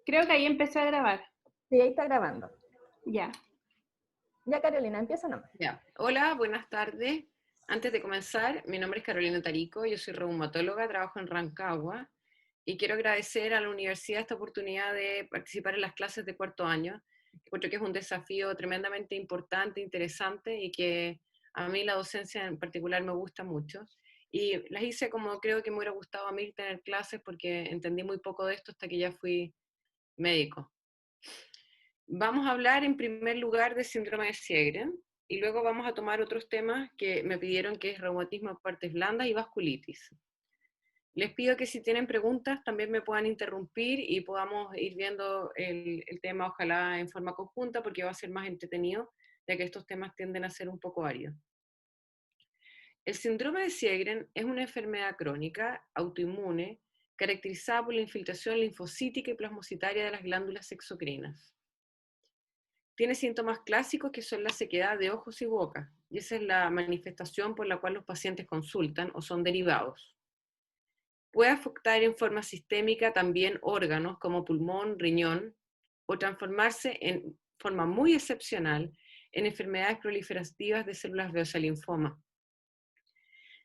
Creo que ahí empecé a grabar. Sí, ahí está grabando. Ya. Ya, Carolina, empieza nomás. Ya. Hola, buenas tardes. Antes de comenzar, mi nombre es Carolina Tarico, yo soy reumatóloga, trabajo en Rancagua y quiero agradecer a la universidad esta oportunidad de participar en las clases de cuarto año. Encuentro que es un desafío tremendamente importante, interesante y que a mí la docencia en particular me gusta mucho. Y las hice como creo que me hubiera gustado a mí tener clases porque entendí muy poco de esto hasta que ya fui médico. Vamos a hablar en primer lugar de síndrome de Sjögren y luego vamos a tomar otros temas que me pidieron, que es reumatismo de partes blandas y vasculitis. Les pido que si tienen preguntas también me puedan interrumpir y podamos ir viendo el tema, ojalá en forma conjunta, porque va a ser más entretenido, ya que estos temas tienden a ser un poco varios. El síndrome de Sjögren es una enfermedad crónica, autoinmune, caracterizada por la infiltración linfocítica y plasmocitaria de las glándulas exocrinas. Tiene síntomas clásicos que son la sequedad de ojos y boca, y esa es la manifestación por la cual los pacientes consultan o son derivados. Puede afectar en forma sistémica también órganos como pulmón, riñón, o transformarse en forma muy excepcional en enfermedades proliferativas de células linfoma.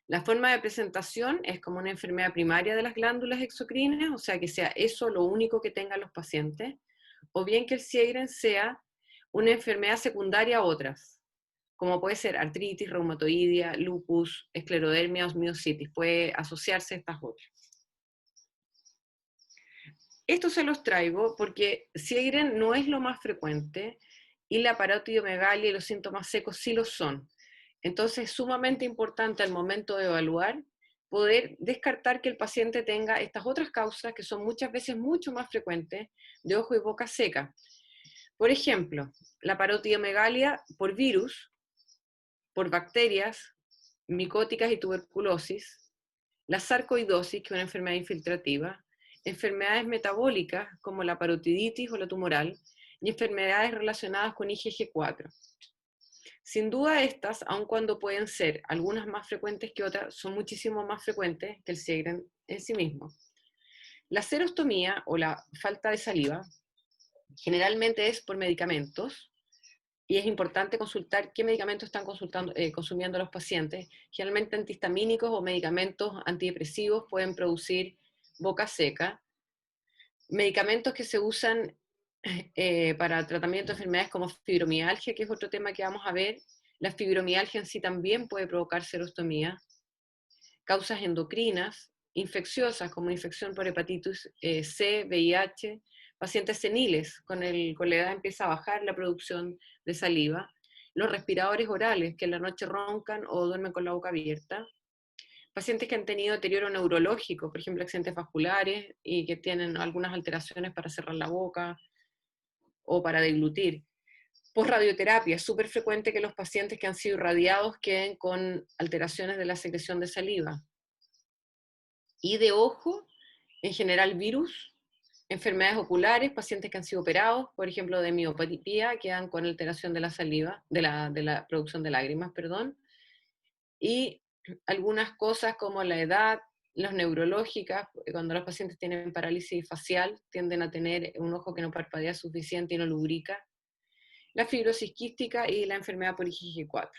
La forma de presentación es como una enfermedad primaria de las glándulas exocrinas, o sea que sea eso lo único que tengan los pacientes, o bien que el Sjögren sea una enfermedad secundaria a otras, como puede ser artritis reumatoidea, lupus, esclerodermia o miositis, puede asociarse a estas otras. Esto se los traigo porque Sjögren no es lo más frecuente y la parotidiomegalia y los síntomas secos sí lo son. Entonces es sumamente importante al momento de evaluar poder descartar que el paciente tenga estas otras causas que son muchas veces mucho más frecuentes de ojo y boca seca. Por ejemplo, la parotidiomegalia por virus, por bacterias, micóticas y tuberculosis, la sarcoidosis, que es una enfermedad infiltrativa, enfermedades metabólicas como la parotiditis o la tumoral, y enfermedades relacionadas con IgG4. Sin duda estas, aun cuando pueden ser algunas más frecuentes que otras, son muchísimo más frecuentes que el Sjögren en sí mismo. La serostomía o la falta de saliva generalmente es por medicamentos, y es importante consultar qué medicamentos están consumiendo los pacientes. Generalmente antihistamínicos o medicamentos antidepresivos pueden producir boca seca. Medicamentos que se usan para tratamiento de enfermedades como fibromialgia, que es otro tema que vamos a ver. La fibromialgia en sí también puede provocar serostomía. Causas endocrinas, infecciosas como infección por hepatitis C, VIH, pacientes seniles, con la edad empieza a bajar la producción de saliva, los respiradores orales que en la noche roncan o duermen con la boca abierta, pacientes que han tenido deterioro neurológico, por ejemplo accidentes vasculares y que tienen algunas alteraciones para cerrar la boca o para deglutir. Post-radioterapia, es súper frecuente que los pacientes que han sido irradiados queden con alteraciones de la secreción de saliva. Y de ojo, en general virus, enfermedades oculares, pacientes que han sido operados, por ejemplo de miopatía, quedan con alteración de la saliva, de la producción de lágrimas, perdón, y algunas cosas como la edad, las neurológicas, cuando los pacientes tienen parálisis facial, tienden a tener un ojo que no parpadea suficiente y no lubrica, la fibrosis quística y la enfermedad por IgG4.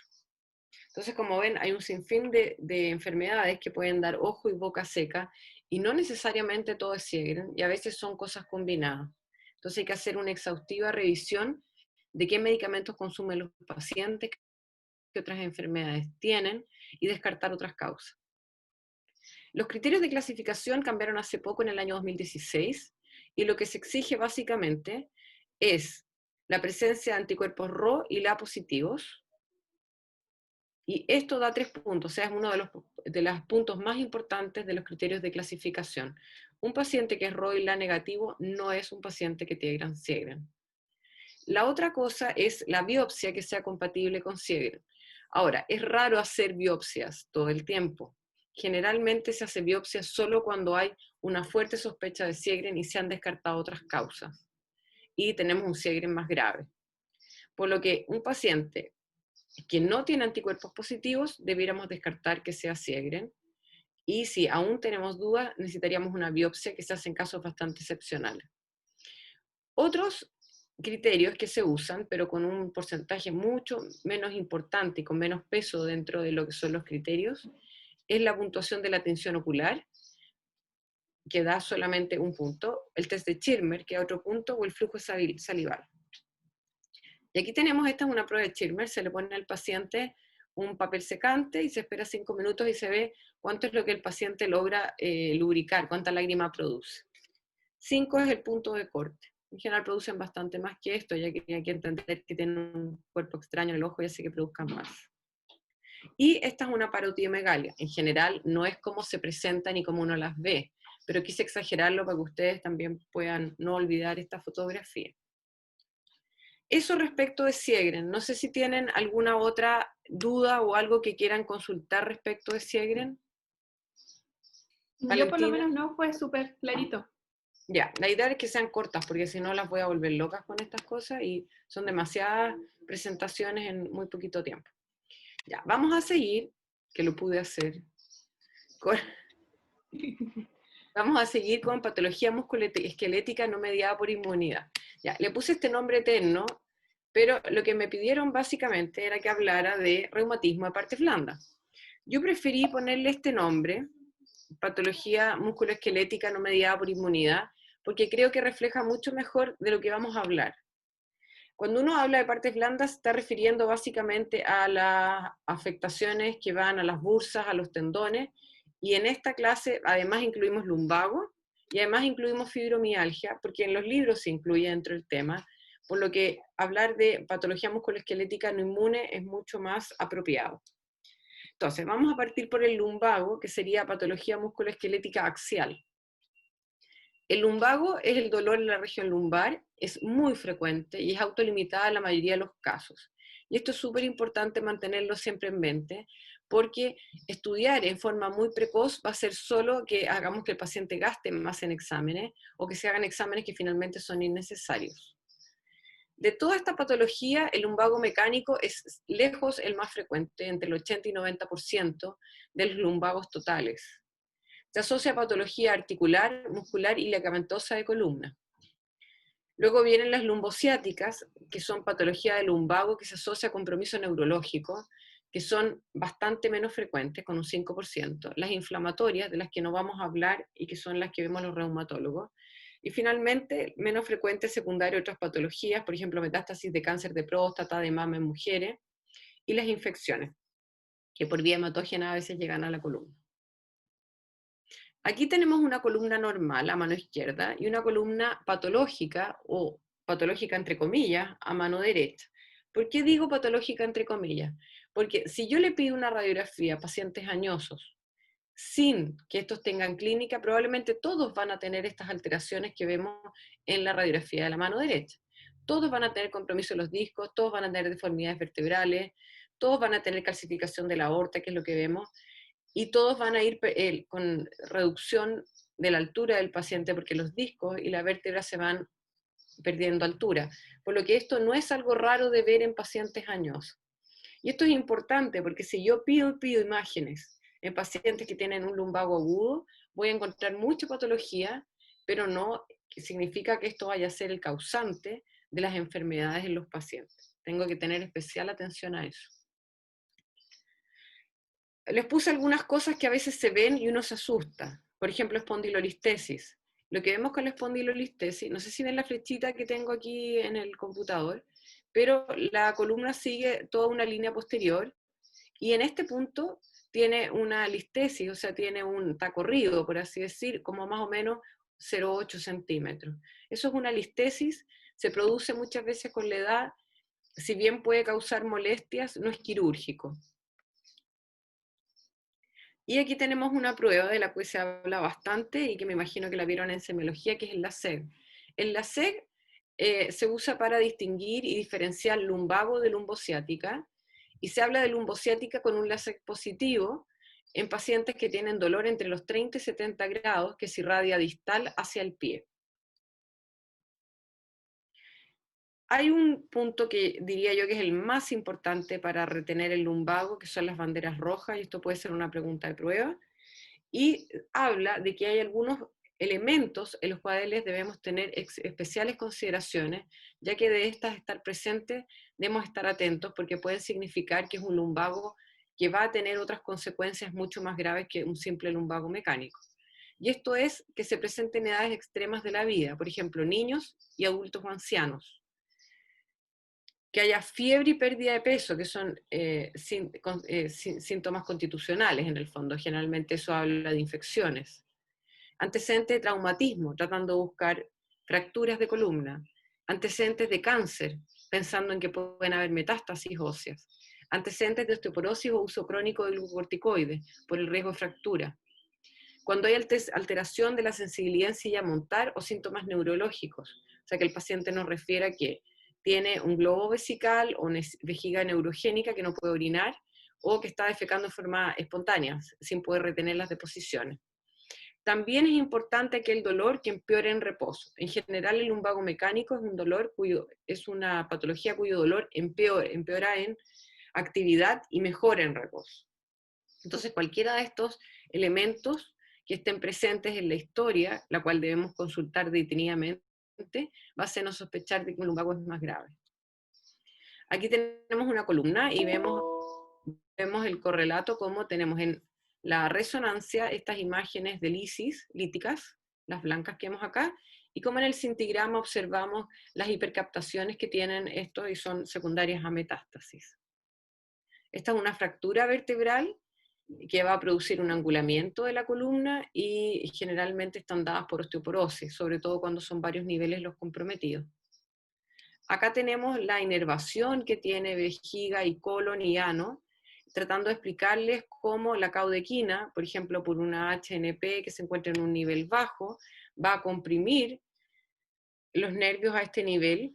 Entonces, como ven, hay un sinfín de enfermedades que pueden dar ojo y boca seca, y no necesariamente todo es Sjögren, y a veces son cosas combinadas. Entonces hay que hacer una exhaustiva revisión de qué medicamentos consumen los pacientes, qué otras enfermedades tienen, y descartar otras causas. Los criterios de clasificación cambiaron hace poco, en el año 2016, y lo que se exige básicamente es la presencia de anticuerpos RO y LA positivos, y esto da 3 puntos, o sea, es uno de los puntos más importantes de los criterios de clasificación. Un paciente que es RO y LA negativo no es un paciente que tiene Sjögren. La otra cosa es la biopsia que sea compatible con Sjögren. Ahora, es raro hacer biopsias todo el tiempo. Generalmente se hace biopsia solo cuando hay una fuerte sospecha de Sjögren y se han descartado otras causas. Y tenemos un Sjögren más grave. Por lo que un paciente que no tiene anticuerpos positivos, debiéramos descartar que sea Sjögren. Y si aún tenemos dudas, necesitaríamos una biopsia que se hace en casos bastante excepcionales. Otros criterios que se usan, pero con un porcentaje mucho menos importante y con menos peso dentro de lo que son los criterios, es la puntuación de la tensión ocular, que da solamente un punto, el test de Schirmer, que da otro punto, o el flujo salival. Y aquí tenemos, esta es una prueba de Schirmer, se le pone al paciente un papel secante y se espera 5 minutos y se ve cuánto es lo que el paciente logra lubricar, cuánta lágrima produce. 5 es el punto de corte. En general producen bastante más que esto, ya que hay que entender que tienen un cuerpo extraño en el ojo y hace que produzcan más. Y esta es una parotiomegalia. En general no es como se presentan ni como uno las ve, pero quise exagerarlo para que ustedes también puedan no olvidar esta fotografía. Eso respecto de Sjögren. No sé si tienen alguna otra duda o algo que quieran consultar respecto de Sjögren. Yo por lo menos no, fue súper clarito. Ya, la idea es que sean cortas, porque si no las voy a volver locas con estas cosas y son demasiadas presentaciones en muy poquito tiempo. Ya, vamos a seguir, que lo pude hacer, vamos a seguir con patología musculoesquelética no mediada por inmunidad. Ya, le puse este nombre eterno, pero lo que me pidieron básicamente era que hablara de reumatismo de partes blandas. Yo preferí ponerle este nombre, patología musculoesquelética no mediada por inmunidad, porque creo que refleja mucho mejor de lo que vamos a hablar. Cuando uno habla de partes blandas, se está refiriendo básicamente a las afectaciones que van a las bursas, a los tendones, y en esta clase además incluimos lumbago, y además incluimos fibromialgia, porque en los libros se incluye dentro del tema, por lo que hablar de patología musculoesquelética no inmune es mucho más apropiado. Entonces, vamos a partir por el lumbago, que sería patología musculoesquelética axial. El lumbago es el dolor en la región lumbar, es muy frecuente y es autolimitada en la mayoría de los casos. Y esto es súper importante mantenerlo siempre en mente, porque estudiar en forma muy precoz va a ser solo que hagamos que el paciente gaste más en exámenes o que se hagan exámenes que finalmente son innecesarios. De toda esta patología, el lumbago mecánico es lejos el más frecuente, entre el 80 y 90% de los lumbagos totales. Se asocia a patología articular, muscular y ligamentosa de columna. Luego vienen las lumbociáticas, que son patología de lumbago que se asocia a compromiso neurológico, que son bastante menos frecuentes, con un 5%. Las inflamatorias, de las que no vamos a hablar y que son las que vemos los reumatólogos. Y finalmente, menos frecuentes secundarias otras patologías, por ejemplo, metástasis de cáncer de próstata, de mama en mujeres, y las infecciones, que por vía hematógena a veces llegan a la columna. Aquí tenemos una columna normal a mano izquierda y una columna patológica, o patológica entre comillas, a mano derecha. ¿Por qué digo patológica entre comillas? Porque si yo le pido una radiografía a pacientes añosos, sin que estos tengan clínica, probablemente todos van a tener estas alteraciones que vemos en la radiografía de la mano derecha. Todos van a tener compromiso de los discos, todos van a tener deformidades vertebrales, todos van a tener calcificación de la aorta, que es lo que vemos, y todos van a ir con reducción de la altura del paciente porque los discos y la vértebra se van perdiendo altura. Por lo que esto no es algo raro de ver en pacientes añosos. Y esto es importante porque si yo pido imágenes en pacientes que tienen un lumbago agudo, voy a encontrar mucha patología, pero no significa que esto vaya a ser el causante de las enfermedades en los pacientes. Tengo que tener especial atención a eso. Les puse algunas cosas que a veces se ven y uno se asusta. Por ejemplo, espondilolistesis. Lo que vemos con la espondilolistesis, no sé si ven la flechita que tengo aquí en el computador, pero la columna sigue toda una línea posterior y en este punto tiene una listesis, o sea, tiene un tacorrido, por así decir, como más o menos 0,8 centímetros. Eso es una listesis, se produce muchas veces con la edad, si bien puede causar molestias, no es quirúrgico. Y aquí tenemos una prueba de la que se habla bastante y que me imagino que la vieron en semiología, que es el LASEG. El LASEG se usa para distinguir y diferenciar lumbago de lumbociática, y se habla de lumbociática con un LASEG positivo en pacientes que tienen dolor entre los 30 y 70 grados que se irradia distal hacia el pie. Hay un punto que diría yo que es el más importante para retener el lumbago, que son las banderas rojas, y esto puede ser una pregunta de prueba, y habla de que hay algunos elementos en los cuales debemos tener especiales consideraciones, ya que de estas estar presentes debemos estar atentos porque pueden significar que es un lumbago que va a tener otras consecuencias mucho más graves que un simple lumbago mecánico. Y esto es que se presenten edades extremas de la vida, por ejemplo, niños y adultos o ancianos. Que haya fiebre y pérdida de peso, que son síntomas constitucionales en el fondo, generalmente eso habla de infecciones. Antecedentes de traumatismo, tratando de buscar fracturas de columna. Antecedentes de cáncer, pensando en que pueden haber metástasis óseas. Antecedentes de osteoporosis o uso crónico de glucocorticoides, por el riesgo de fractura. Cuando hay alteración de la sensibilidad en silla a montar o síntomas neurológicos, o sea que el paciente nos refiere a que tiene un globo vesical o vejiga neurogénica que no puede orinar o que está defecando en forma espontánea, sin poder retener las deposiciones. También es importante aquel dolor que empeora en reposo. En general, el lumbago mecánico es un dolor es una patología cuyo dolor empeora en actividad y mejora en reposo. Entonces, cualquiera de estos elementos que estén presentes en la historia, la cual debemos consultar detenidamente, va a hacernos sospechar de que un lumbago es más grave. Aquí tenemos una columna y vemos el correlato como tenemos en la resonancia estas imágenes de lisis, líticas, las blancas que vemos acá, y como en el cintigrama observamos las hipercaptaciones que tienen estos y son secundarias a metástasis. Esta es una fractura vertebral que va a producir un angulamiento de la columna y generalmente están dadas por osteoporosis, sobre todo cuando son varios niveles los comprometidos. Acá tenemos la inervación que tiene vejiga y colon y ano, tratando de explicarles cómo la caudequina, por ejemplo, por una HNP que se encuentra en un nivel bajo, va a comprimir los nervios a este nivel,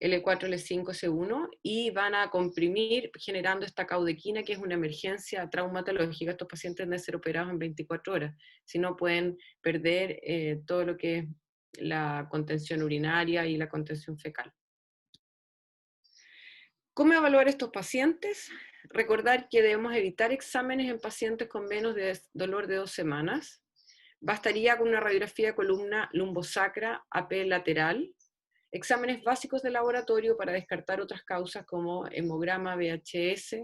L4, L5, S1, y van a comprimir generando esta caudequina, que es una emergencia traumatológica. Estos pacientes deben ser operados en 24 horas, si no pueden perder todo lo que es la contención urinaria y la contención fecal. ¿Cómo evaluar estos pacientes? Recordar que debemos evitar exámenes en pacientes con menos de dolor de 2 semanas. Bastaría con una radiografía de columna lumbosacra AP lateral, exámenes básicos de laboratorio para descartar otras causas como hemograma VHS,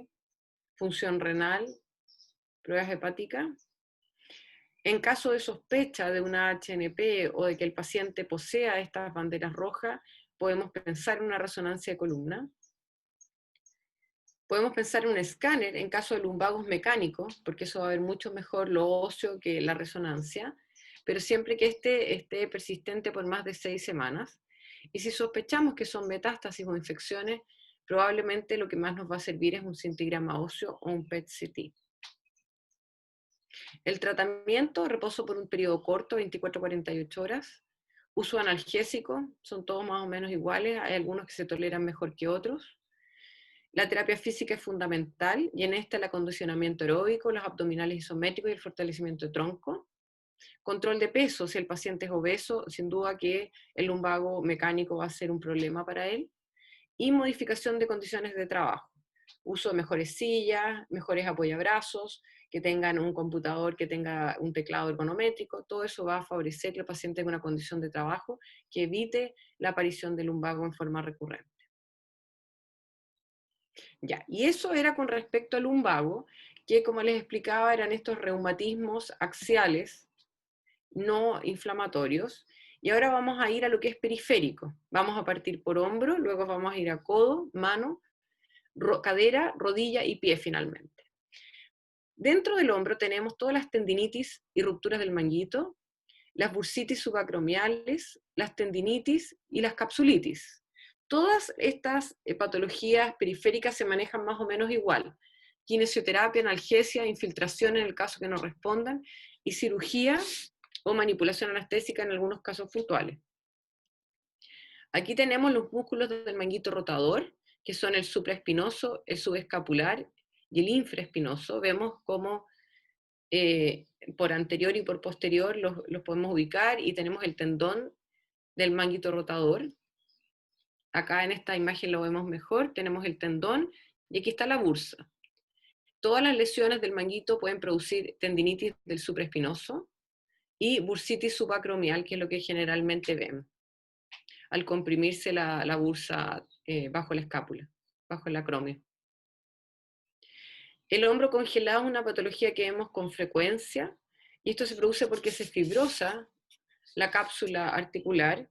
función renal, pruebas hepáticas. En caso de sospecha de una HNP o de que el paciente posea estas banderas rojas, podemos pensar en una resonancia de columna. Podemos pensar en un escáner en caso de lumbagos mecánicos, porque eso va a ver mucho mejor lo óseo que la resonancia, pero siempre que esté persistente por más de 6 semanas. Y si sospechamos que son metástasis o infecciones, probablemente lo que más nos va a servir es un cintigrama óseo o un PET-CT. El tratamiento, reposo por un periodo corto, 24-48 horas. Uso analgésico, son todos más o menos iguales, hay algunos que se toleran mejor que otros. La terapia física es fundamental, y en esta el acondicionamiento aeróbico, los abdominales isométricos y el fortalecimiento de tronco. Control de peso, si el paciente es obeso, sin duda que el lumbago mecánico va a ser un problema para él. Y modificación de condiciones de trabajo. Uso de mejores sillas, mejores apoyabrazos, que tengan un computador, que tenga un teclado ergonométrico, todo eso va a favorecer que el paciente tenga una condición de trabajo que evite la aparición del lumbago en forma recurrente. Ya, y eso era con respecto al lumbago, que como les explicaba eran estos reumatismos axiales no inflamatorios, y ahora vamos a ir a lo que es periférico. Vamos a partir por hombro, luego vamos a ir a codo, mano, cadera, rodilla y pie finalmente. Dentro del hombro tenemos todas las tendinitis y rupturas del manguito, las bursitis subacromiales, las tendinitis y las capsulitis. Todas estas patologías periféricas se manejan más o menos igual. Kinesioterapia, analgesia, infiltración en el caso que no respondan, y cirugía o manipulación anestésica en algunos casos puntuales. Aquí tenemos los músculos del manguito rotador, que son el supraespinoso, el subescapular y el infraespinoso. Vemos cómo por anterior y por posterior los podemos ubicar, y tenemos el tendón del manguito rotador. Acá en esta imagen lo vemos mejor, tenemos el tendón y aquí está la bursa. Todas las lesiones del manguito pueden producir tendinitis del supraespinoso, y bursitis subacromial, que es lo que generalmente ven al comprimirse la bursa bajo la escápula, bajo el acromio. El hombro congelado es una patología que vemos con frecuencia, y esto se produce porque se fibrosa la cápsula articular,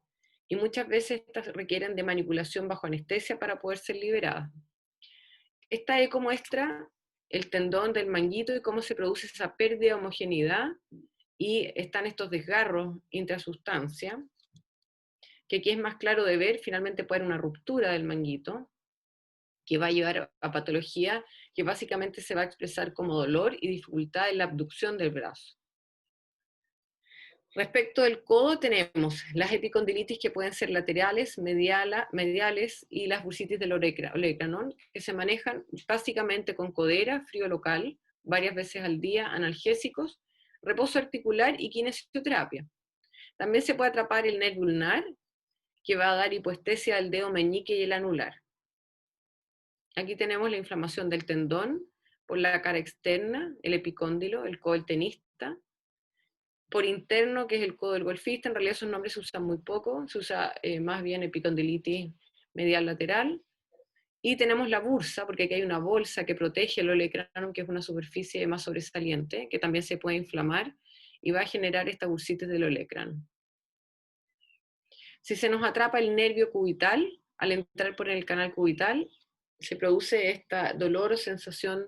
y muchas veces estas requieren de manipulación bajo anestesia para poder ser liberadas. Esta eco muestra el tendón del manguito y cómo se produce esa pérdida de homogeneidad, y están estos desgarros intrasustancia, que aquí es más claro de ver. Finalmente puede haber una ruptura del manguito, que va a llevar a patología que básicamente se va a expresar como dolor y dificultad en la abducción del brazo. Respecto del codo tenemos las epicondilitis, que pueden ser laterales, mediales, y las bursitis del olecranon, que se manejan básicamente con codera, frío local, varias veces al día, analgésicos, reposo articular y kinesioterapia. También se puede atrapar el nervio ulnar, que va a dar hipoestesia del dedo meñique y el anular. Aquí tenemos la inflamación del tendón por la cara externa, el epicóndilo, el codo del tenista; por interno, que es el codo del golfista. En realidad esos nombres se usan muy poco, se usa más bien epicondilitis medial lateral. Y tenemos la bursa, porque aquí hay una bolsa que protege el olecranon, que es una superficie más sobresaliente, que también se puede inflamar y va a generar esta bursitis del olecranon. Si se nos atrapa el nervio cubital, al entrar por el canal cubital, se produce esta dolor o sensación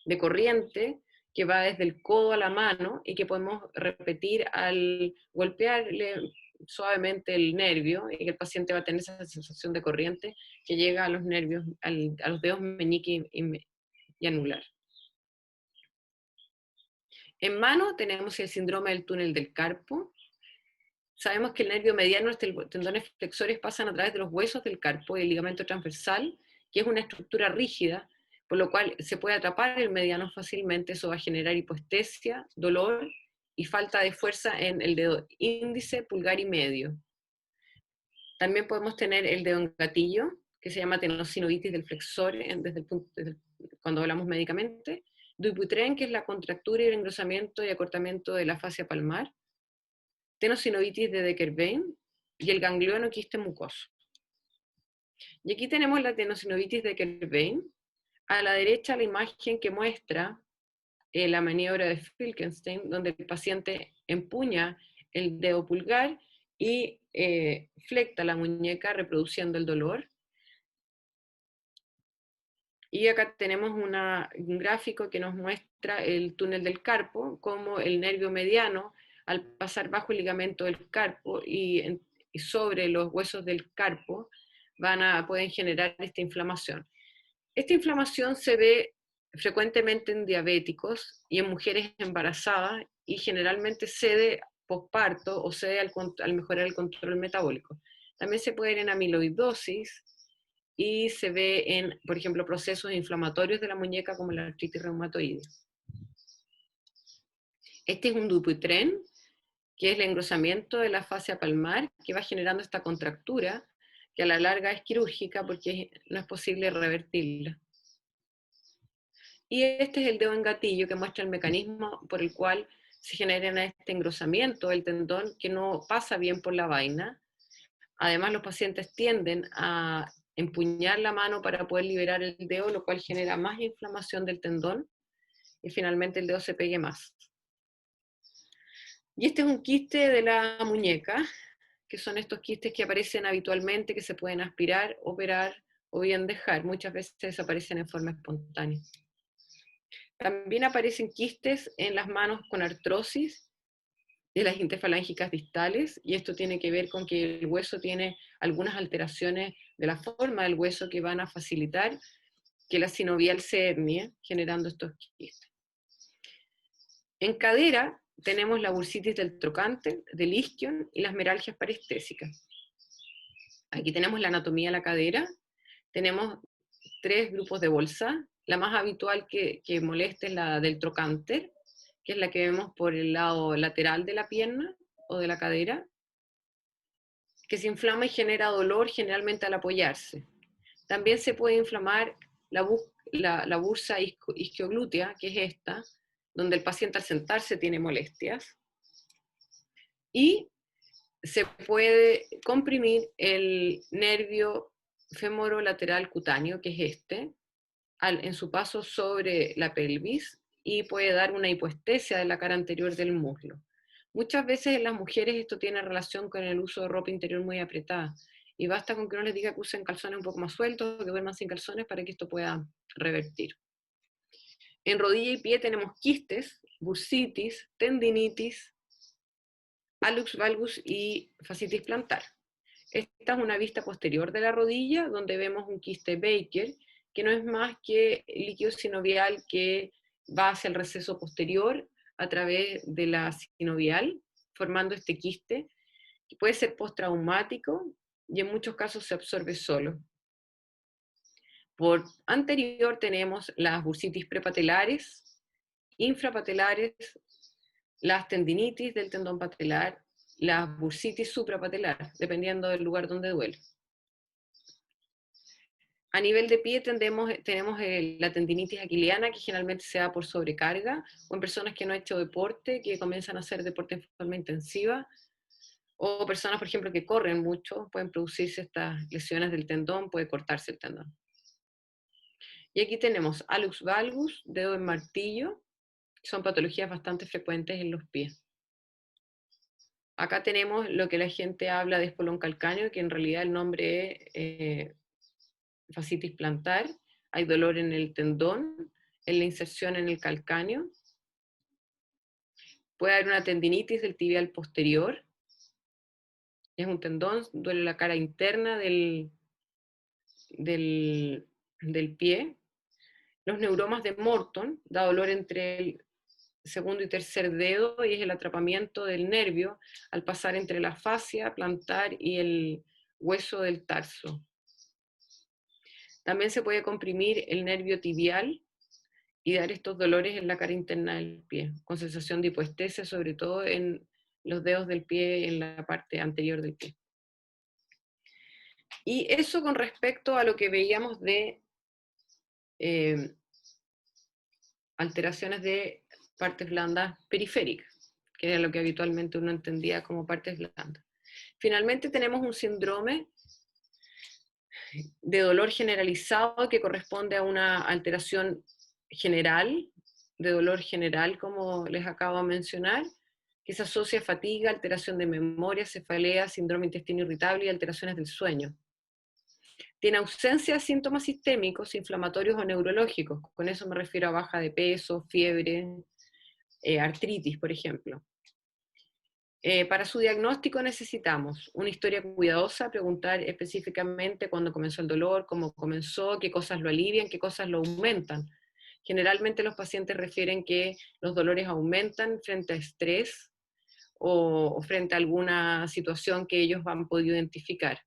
de corriente que va desde el codo a la mano y que podemos repetir al golpearle suavemente el nervio, y que el paciente va a tener esa sensación de corriente que llega a los nervios, a los dedos meñique y anular. En mano tenemos el síndrome del túnel del carpo. Sabemos que el nervio mediano, los tendones flexores, pasan a través de los huesos del carpo y el ligamento transversal, que es una estructura rígida, por lo cual se puede atrapar el mediano fácilmente. Eso va a generar hipoestesia, dolor y falta de fuerza en el dedo índice, pulgar y medio. También podemos tener el dedo en gatillo, que se llama tenosinovitis del flexor, cuando hablamos médicamente. Dupuytren, que es la contractura y el engrosamiento y acortamiento de la fascia palmar. Tenosinovitis de Decker-Vein y el ganglión quiste mucoso. Y aquí tenemos la tenosinovitis de Decker-Vein. A la derecha la imagen que muestra la maniobra de Filkenstein, donde el paciente empuña el dedo pulgar y flecta la muñeca reproduciendo el dolor. Y acá tenemos un gráfico que nos muestra el túnel del carpo, como el nervio mediano, al pasar bajo el ligamento del carpo y sobre los huesos del carpo, pueden generar esta inflamación. Esta inflamación se ve frecuentemente en diabéticos y en mujeres embarazadas, y generalmente cede posparto o cede al mejorar el control metabólico. También se puede ver en amiloidosis, y se ve en, por ejemplo, procesos inflamatorios de la muñeca como la artritis reumatoide. Este es un Dupuytren, que es el engrosamiento de la fascia palmar, que va generando esta contractura, que a la larga es quirúrgica porque no es posible revertirla. Y este es el dedo en gatillo, que muestra el mecanismo por el cual se genera este engrosamiento del tendón, que no pasa bien por la vaina. Además, los pacientes tienden a empuñar la mano para poder liberar el dedo, lo cual genera más inflamación del tendón, y finalmente el dedo se pegue más. Y este es un quiste de la muñeca, que son estos quistes que aparecen habitualmente, que se pueden aspirar, operar o bien dejar. Muchas veces desaparecen en forma espontánea. También aparecen quistes en las manos con artrosis de las interfalángicas distales, y esto tiene que ver con que el hueso tiene algunas alteraciones de la forma del hueso que van a facilitar que la sinovial se hernie, generando estos quistes. En cadera tenemos la bursitis del trocánter, del isquion y las meralgias parestésicas. Aquí tenemos la anatomía de la cadera. Tenemos 3 grupos de bolsa. La más habitual que molesta es la del trocánter, que es la que vemos por el lado lateral de la pierna o de la cadera, que se inflama y genera dolor generalmente al apoyarse. También se puede inflamar la bursa isquioglútea, que es esta, donde el paciente al sentarse tiene molestias. Y se puede comprimir el nervio femorolateral cutáneo, que es este, en su paso sobre la pelvis, y puede dar una hipoestesia de la cara anterior del muslo. Muchas veces en las mujeres esto tiene relación con el uso de ropa interior muy apretada, y basta con que uno les diga que usen calzones un poco más sueltos, o que duerman sin calzones para que esto pueda revertir. En rodilla y pie tenemos quistes, bursitis, tendinitis, hallux valgus y fascitis plantar. Esta es una vista posterior de la rodilla, donde vemos un quiste Baker, que no es más que líquido sinovial que va hacia el receso posterior a través de la sinovial, formando este quiste, que puede ser postraumático y en muchos casos se absorbe solo. Por anterior tenemos las bursitis prepatelares, infrapatelares, las tendinitis del tendón patelar, las bursitis suprapatelar, dependiendo del lugar donde duele. A nivel de pie tenemos la tendinitis aquiliana, que generalmente se da por sobrecarga, o en personas que no han hecho deporte, que comienzan a hacer deporte en forma intensiva, o personas, por ejemplo, que corren mucho, pueden producirse estas lesiones del tendón, puede cortarse el tendón. Y aquí tenemos hallux valgus, dedo en martillo, que son patologías bastante frecuentes en los pies. Acá tenemos lo que la gente habla de espolón calcáneo, que en realidad el nombre es fascitis plantar. Hay dolor en el tendón, en la inserción en el calcáneo. Puede haber una tendinitis del tibial posterior. Es un tendón, duele la cara interna del pie. Los neuromas de Morton da dolor entre el segundo y tercer dedo y es el atrapamiento del nervio al pasar entre la fascia plantar y el hueso del tarso. También se puede comprimir el nervio tibial y dar estos dolores en la cara interna del pie, con sensación de hipoestesia, sobre todo en los dedos del pie, en la parte anterior del pie. Y eso con respecto a lo que veíamos de alteraciones de partes blandas periféricas, que era lo que habitualmente uno entendía como partes blandas. Finalmente tenemos un síndrome de dolor generalizado que corresponde a una alteración general, de dolor general, como les acabo de mencionar, que se asocia a fatiga, alteración de memoria, cefalea, síndrome intestino irritable y alteraciones del sueño. Tiene ausencia de síntomas sistémicos, inflamatorios o neurológicos. Con eso me refiero a baja de peso, fiebre, artritis, por ejemplo. Para su diagnóstico necesitamos una historia cuidadosa, preguntar específicamente cuándo comenzó el dolor, cómo comenzó, qué cosas lo alivian, qué cosas lo aumentan. Generalmente los pacientes refieren que los dolores aumentan frente a estrés o frente a alguna situación que ellos han podido identificar.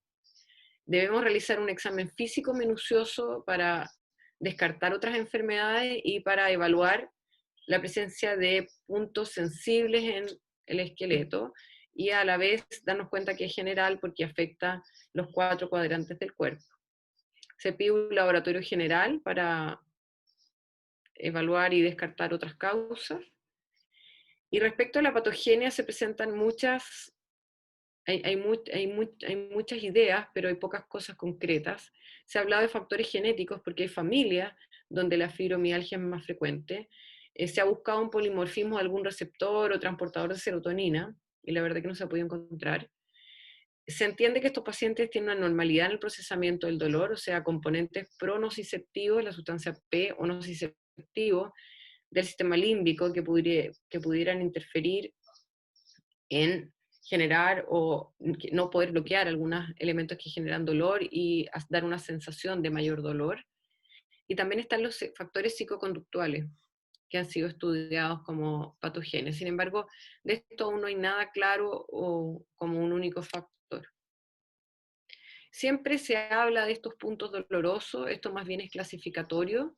Debemos realizar un examen físico minucioso para descartar otras enfermedades y para evaluar la presencia de puntos sensibles en el esqueleto y a la vez darnos cuenta que es general porque afecta los 4 cuadrantes del cuerpo. Se pide un laboratorio general para evaluar y descartar otras causas. Y respecto a la patogenia se presentan hay muchas ideas, pero hay pocas cosas concretas. Se ha hablado de factores genéticos porque hay familias donde la fibromialgia es más frecuente. Se ha buscado un polimorfismo de algún receptor o transportador de serotonina, y la verdad que no se ha podido encontrar. Se entiende que estos pacientes tienen una normalidad en el procesamiento del dolor, o sea, componentes pronociceptivos, la sustancia P o nociceptivo del sistema límbico que pudieran interferir en generar o no poder bloquear algunos elementos que generan dolor y dar una sensación de mayor dolor. Y también están los factores psicoconductuales que han sido estudiados como patogenes. Sin embargo, de esto aún no hay nada claro o como un único factor. Siempre se habla de estos puntos dolorosos, esto más bien es clasificatorio.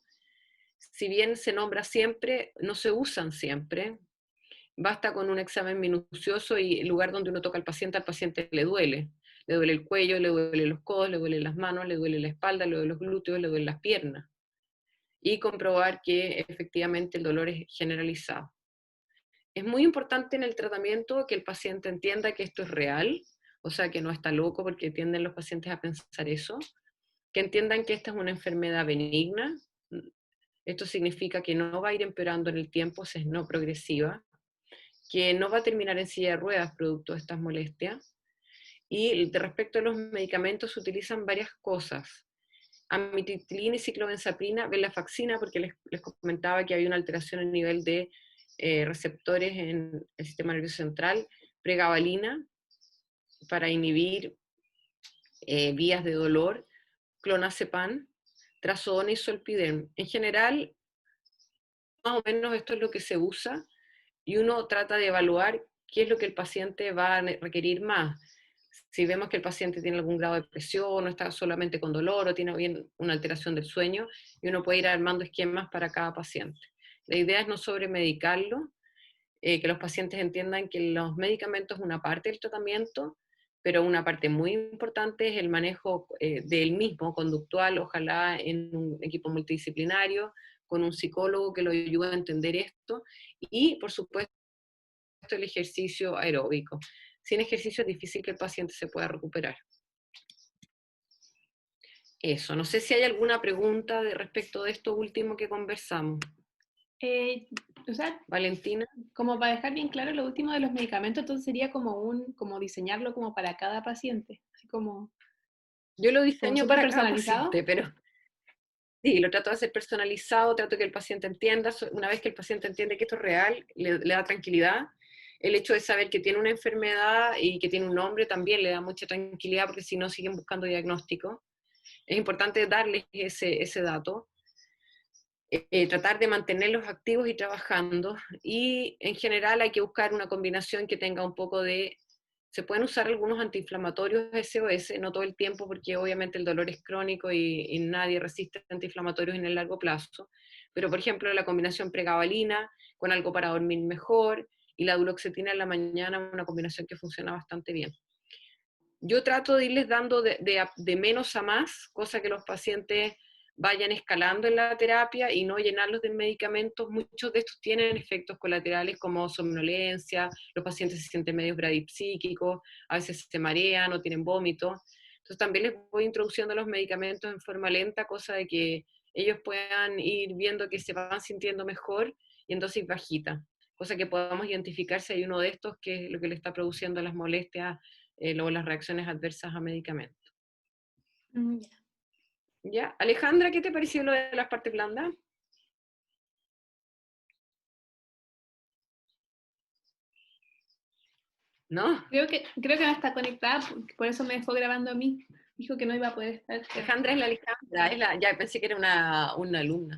Si bien se nombra siempre, no se usan siempre. Basta con un examen minucioso y el lugar donde uno toca al paciente le duele. Le duele el cuello, le duelen los codos, le duelen las manos, le duele la espalda, le duelen los glúteos, le duelen las piernas. Y comprobar que efectivamente el dolor es generalizado. Es muy importante en el tratamiento que el paciente entienda que esto es real, o sea, que no está loco, porque tienden los pacientes a pensar eso, que entiendan que esta es una enfermedad benigna. Esto significa que no va a ir empeorando en el tiempo, es no progresiva, que no va a terminar en silla de ruedas producto de estas molestias. Y respecto a los medicamentos, se utilizan varias cosas. Amitriptilina y ciclobenzaprina, venlafaxina, porque les comentaba que había una alteración en el nivel de receptores en el sistema nervioso central, pregabalina, para inhibir vías de dolor, clonazepam, trazodona y zolpidem. En general, más o menos esto es lo que se usa, y uno trata de evaluar qué es lo que el paciente va a requerir más. Si vemos que el paciente tiene algún grado de depresión, o está solamente con dolor, o tiene bien una alteración del sueño, y uno puede ir armando esquemas para cada paciente. La idea es no sobremedicarlo, que los pacientes entiendan que los medicamentos es una parte del tratamiento, pero una parte muy importante es el manejo del mismo, conductual, ojalá en un equipo multidisciplinario, con un psicólogo que lo ayude a entender esto, y por supuesto el ejercicio aeróbico. Sin ejercicio es difícil que el paciente se pueda recuperar. Eso, no sé si hay alguna pregunta respecto de esto último que conversamos. O sea, Valentina. como para dejar bien claro lo último de los medicamentos, entonces sería como diseñarlo como para cada paciente, así como Yo lo diseño súper para cada personalizado. paciente, pero sí, lo trato de hacer personalizado, trato que el paciente entienda. Una vez que el paciente entiende que esto es real, le da tranquilidad. El hecho de saber que tiene una enfermedad y que tiene un nombre también le da mucha tranquilidad, porque si no siguen buscando diagnóstico. Es importante darles ese dato. Tratar de mantenerlos activos y trabajando, y en general hay que buscar una combinación que tenga un poco de... Se pueden usar algunos antiinflamatorios SOS, no todo el tiempo, porque obviamente el dolor es crónico y nadie resiste antiinflamatorios en el largo plazo, pero por ejemplo la combinación pregabalina con algo para dormir mejor, y la duloxetina en la mañana, una combinación que funciona bastante bien. Yo trato de irles dando de menos a más, cosa que los pacientes vayan escalando en la terapia y no llenarlos de medicamentos. Muchos de estos tienen efectos colaterales como somnolencia, los pacientes se sienten medio bradipsíquicos, a veces se marean o tienen vómitos. Entonces también les voy introduciendo los medicamentos en forma lenta, cosa de que ellos puedan ir viendo que se van sintiendo mejor y en dosis bajita, cosa que podamos identificar si hay uno de estos que es lo que le está produciendo las molestias, luego las reacciones adversas a medicamentos. Ya. ¿Ya? Alejandra, ¿qué te pareció lo de las partes blandas? ¿No? Creo que no está conectada, por eso me dejó grabando a mí. Dijo que no iba a poder estar. Alejandra es la Alejandra, ya pensé que era una alumna.